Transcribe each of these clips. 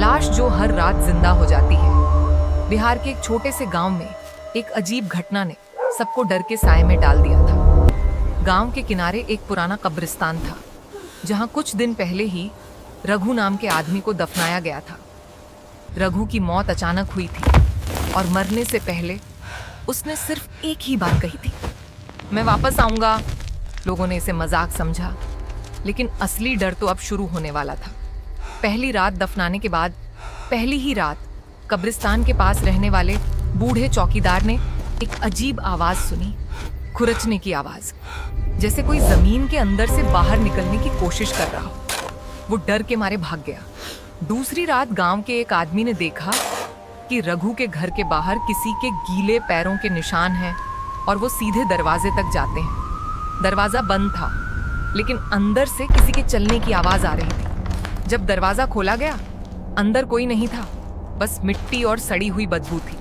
लाश जो हर रात जिंदा हो जाती है। बिहार के एक छोटे से गांव में एक अजीब घटना ने सबको डर के साए में डाल दिया था। गांव के किनारे एक पुराना कब्रिस्तान था, जहां कुछ दिन पहले ही रघु नाम के आदमी को दफनाया गया था। रघु की मौत अचानक हुई थी और मरने से पहले उसने सिर्फ एक ही बात कही थी, मैं वापस आऊंगा। लोगों ने इसे मजाक समझा, लेकिन असली डर तो अब शुरू होने वाला था। पहली रात दफनाने के बाद पहली ही रात कब्रिस्तान के पास रहने वाले बूढ़े चौकीदार ने एक अजीब आवाज सुनी, खुरचने की आवाज, जैसे कोई जमीन के अंदर से बाहर निकलने की कोशिश कर रहा हो। वो डर के मारे भाग गया। दूसरी रात गांव के एक आदमी ने देखा कि रघु के घर के बाहर किसी के गीले पैरों के निशान हैं और वो सीधे दरवाजे तक जाते हैं। दरवाजा बंद था, लेकिन अंदर से किसी के चलने की आवाज आ रही थी। जब दरवाजा खोला गया, अंदर कोई नहीं था, बस मिट्टी और सड़ी हुई बदबू थी।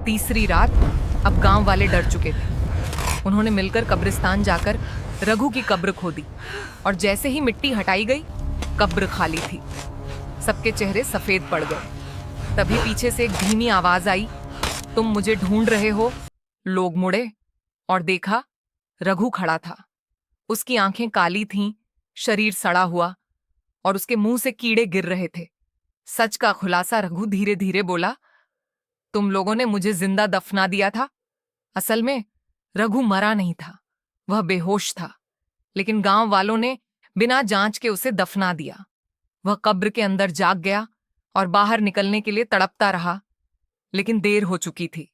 तीसरी रात अब गांव वाले डर चुके थे। उन्होंने मिलकर कब्रिस्तान जाकर रघु की कब्र खोदी, और जैसे ही मिट्टी हटाई गई, कब्र खाली थी। सबके चेहरे सफेद पड़ गए। तभी पीछे से एक धीमी आवाज आई, तुम मुझे ढूंढ रहे हो? लोग मुड़े और देखा, रघु खड़ा था। उसकी आंखें काली थीं, शरीर सड़ा हुआ, और उसके मुंह से कीड़े गिर रहे थे। सच का खुलासा रघु धीरे धीरे बोला, तुम लोगों ने मुझे जिंदा दफना दिया था। असल में रघु मरा नहीं था, वह बेहोश था, लेकिन गांव वालों ने बिना जांच के उसे दफना दिया। वह कब्र के अंदर जाग गया और बाहर निकलने के लिए तड़पता रहा, लेकिन देर हो चुकी थी।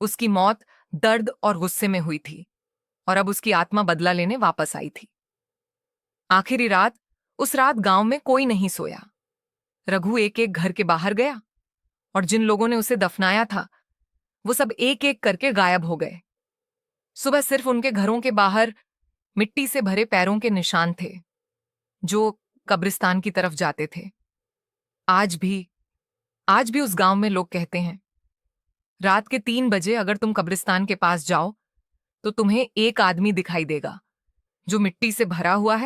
उसकी मौत दर्द और गुस्से में हुई थी, और अब उसकी आत्मा बदला लेने वापस आई थी। आखिरी रात, उस रात गांव में कोई नहीं सोया। रघु एक एक घर के बाहर गया, और जिन लोगों ने उसे दफनाया था वो सब एक एक करके गायब हो गए। सुबह सिर्फ उनके घरों के बाहर मिट्टी से भरे पैरों के निशान थे, जो कब्रिस्तान की तरफ जाते थे। आज भी उस गांव में लोग कहते हैं, रात के 3 बजे अगर तुम कब्रिस्तान के पास जाओ तो तुम्हें एक आदमी दिखाई देगा, जो मिट्टी से भरा हुआ है